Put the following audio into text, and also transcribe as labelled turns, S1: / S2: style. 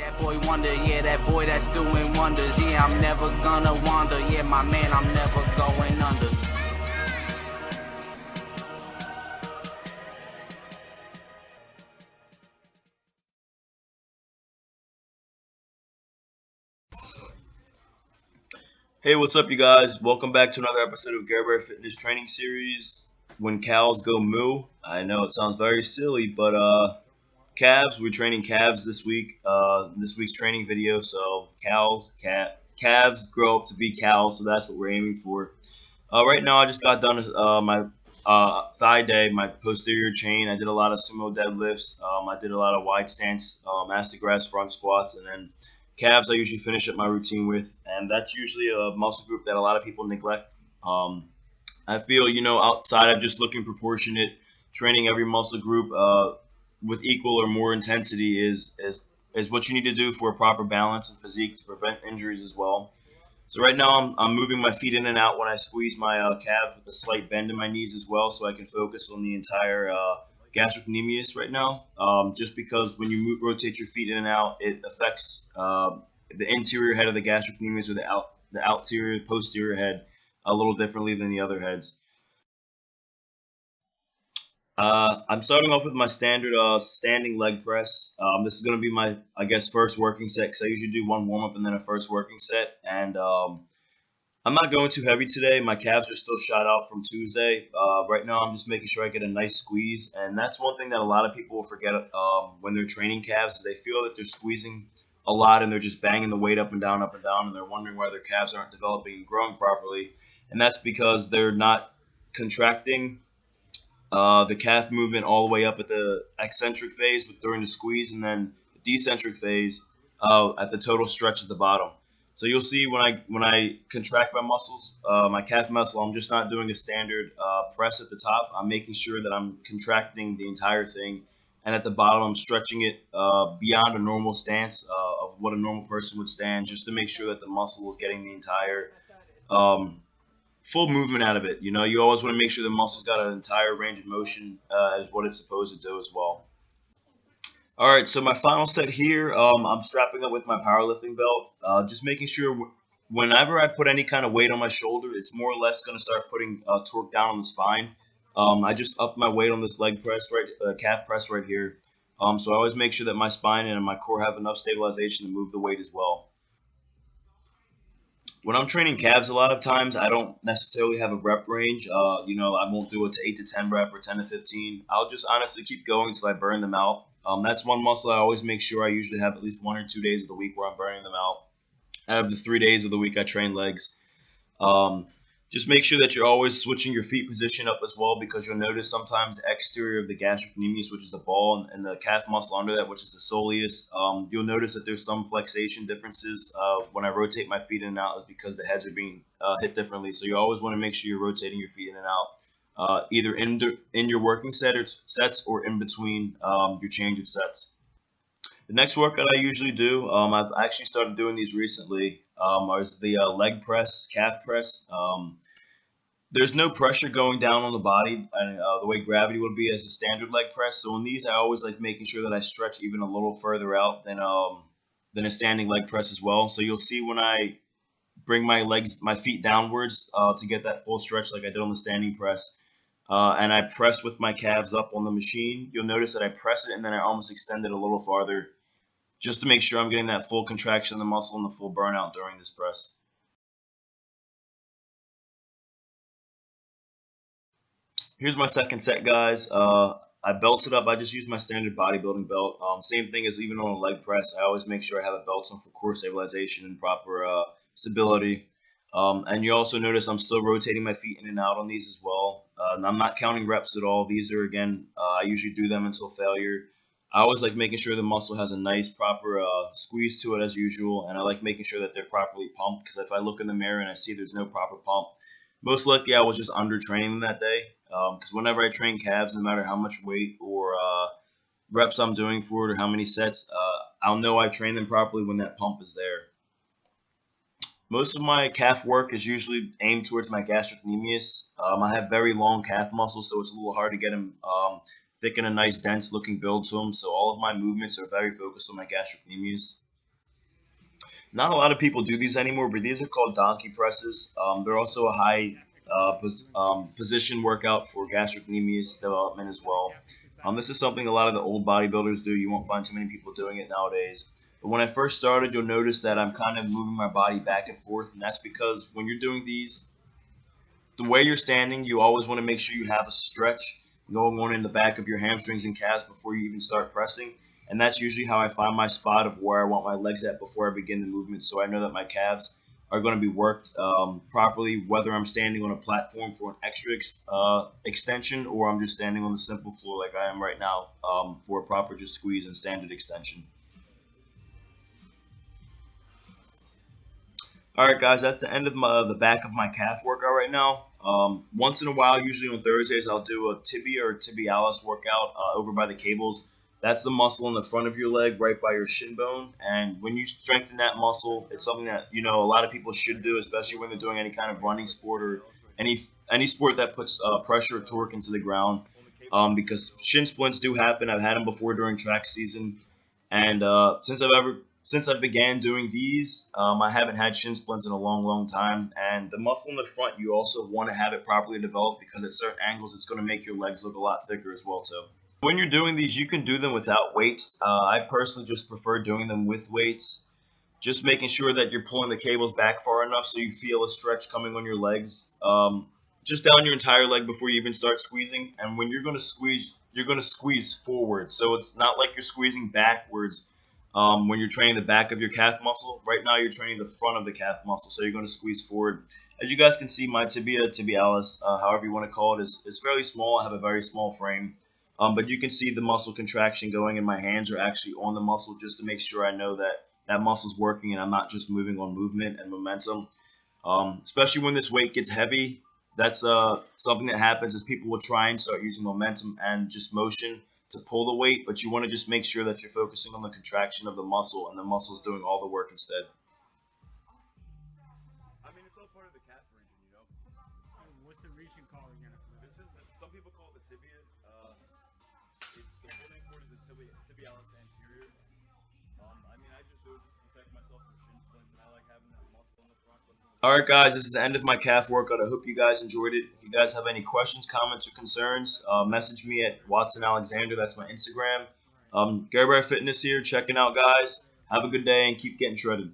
S1: That boy wonder, yeah, that boy that's doing wonders. Yeah, I'm never gonna wander. Yeah, my man, I'm never going under.
S2: Hey, what's up, you guys? Welcome back to another episode of Gastrocnemius Fitness Training Series. When cows go moo. I know it sounds very silly, but calves. We're training calves this week. This week's training video. So calves grow up to be cows. So that's what we're aiming for. Right now, I just got done my thigh day, my posterior chain. I did a lot of sumo deadlifts. I did a lot of wide stance, master grass front squats, and then calves I usually finish up my routine with, and that's usually a muscle group that a lot of people neglect. I feel, outside of just looking proportionate, training every muscle group with equal or more intensity is what you need to do for a proper balance and physique to prevent injuries as well. So right now I'm moving my feet in and out when I squeeze my calves with a slight bend in my knees as well, so I can focus on the entire gastrocnemius right now. Just because when you rotate your feet in and out, it affects the interior head of the gastrocnemius or the outerior posterior head a little differently than the other heads. I'm starting off with my standard standing leg press. This is going to be my, I guess, first working set, because I usually do one warm-up and then a first working set. And I'm not going too heavy today. My calves are still shot out from Tuesday. Right now I'm just making sure I get a nice squeeze. And that's one thing that a lot of people will forget when they're training calves. They feel that they're squeezing a lot and they're just banging the weight up and down, and they're wondering why their calves aren't developing and growing properly. And that's because they're not contracting the calf movement all the way up at the eccentric phase during the squeeze, and then the decentric phase at the total stretch at the bottom. So you'll see when I contract my muscles, my calf muscle, I'm just not doing a standard press at the top. I'm making sure that I'm contracting the entire thing, and at the bottom I'm stretching it beyond a normal stance of what a normal person would stand, just to make sure that the muscle is getting the entire full movement out of it. You always want to make sure the muscle's got an entire range of motion as what it's supposed to do as well. All right, so my final set here, I'm strapping up with my powerlifting belt, just making sure whenever I put any kind of weight on my shoulder, it's more or less going to start putting torque down on the spine. I just upped my weight on this leg press, calf press right here. So I always make sure that my spine and my core have enough stabilization to move the weight as well. When I'm training calves, a lot of times I don't necessarily have a rep range. I won't do it to 8 to 10 rep or 10 to 15. I'll just honestly keep going until I burn them out. That's one muscle I always make sure I usually have at least 1 or 2 days of the week where I'm burning them out. Out of the 3 days of the week I train legs. Just make sure that you're always switching your feet position up as well, because you'll notice sometimes the exterior of the gastrocnemius, which is the ball, and the calf muscle under that, which is the soleus, you'll notice that there's some flexation differences when I rotate my feet in and out, because the heads are being hit differently. So you always want to make sure you're rotating your feet in and out, either in your working sets or in between your change of sets. The next workout I usually do, I've actually started doing these recently, is the leg press, calf press. There's no pressure going down on the body the way gravity would be as a standard leg press. So in these, I always like making sure that I stretch even a little further out than a standing leg press as well. So you'll see when I bring my feet downwards to get that full stretch like I did on the standing press, and I press with my calves up on the machine, you'll notice that I press it and then I almost extend it a little farther, just to make sure I'm getting that full contraction of the muscle and the full burnout during this press. Here's my second set, guys. I belted up. I just use my standard bodybuilding belt. Same thing as even on a leg press. I always make sure I have a belt on for core stabilization and proper stability. And you also notice I'm still rotating my feet in and out on these as well. I'm not counting reps at all. These are, again, I usually do them until failure. I always like making sure the muscle has a nice, proper squeeze to it as usual, and I like making sure that they're properly pumped, because if I look in the mirror and I see there's no proper pump, most likely I was just under-training them that day, because whenever I train calves, no matter how much weight or reps I'm doing for it or how many sets, I'll know I train them properly when that pump is there. Most of my calf work is usually aimed towards my gastrocnemius. I have very long calf muscles, so it's a little hard to get them thick and a nice dense looking build to them, so all of my movements are very focused on my gastrocnemius. Not a lot of people do these anymore, but these are called donkey presses. They're also a high position workout for gastrocnemius development as well. This is something a lot of the old bodybuilders do. You won't find too many people doing it nowadays. But when I first started, you'll notice that I'm kind of moving my body back and forth, and that's because when you're doing these, the way you're standing, you always want to make sure you have a stretch going on in the back of your hamstrings and calves before you even start pressing. And that's usually how I find my spot of where I want my legs at before I begin the movement. So I know that my calves are going to be worked properly, whether I'm standing on a platform for an extra extension or I'm just standing on the simple floor like I am right now for a proper just squeeze and standard extension. All right, guys, that's the end of the back of my calf workout right now. Once in a while, usually on Thursdays, I'll do a tibia or tibialis workout over by the cables. That's the muscle in the front of your leg, right by your shin bone. And when you strengthen that muscle, it's something that a lot of people should do, especially when they're doing any kind of running sport or any sport that puts pressure or torque into the ground. Because shin splints do happen. I've had them before during track season, and since I began doing these, I haven't had shin splints in a long, long time. And the muscle in the front, you also want to have it properly developed because at certain angles, it's going to make your legs look a lot thicker as well too. When you're doing these, you can do them without weights. I personally just prefer doing them with weights. Just making sure that you're pulling the cables back far enough so you feel a stretch coming on your legs. Just down your entire leg before you even start squeezing. And when you're going to squeeze forward. So it's not like you're squeezing backwards when you're training the back of your calf muscle. Right now you're training the front of the calf muscle, so you're going to squeeze forward. As you guys can see, my tibia, tibialis, however you want to call it, is fairly small. I have a very small frame. But you can see the muscle contraction going, and my hands are actually on the muscle just to make sure I know that that muscle's working and I'm not just moving on movement and momentum. Especially when this weight gets heavy, that's something that happens is people will try and start using momentum and just motion to pull the weight, but you want to just make sure that you're focusing on the contraction of the muscle and the muscle is doing all the work instead.
S3: I mean, it's all part of the calf region, you know.
S4: What's the region called again?
S3: This is some people call it the tibia. It's the full name for it is the tibialis anterior. I mean, I just do it just to protect myself from shin splints, and I like having that muscle in the front.
S2: Alright guys, this is the end of my calf workout. I hope you guys enjoyed it. If you guys have any questions, comments, or concerns, message me at Watson Alexander. That's my Instagram. Gary Bear Fitness here, checking out guys. Have a good day and keep getting shredded.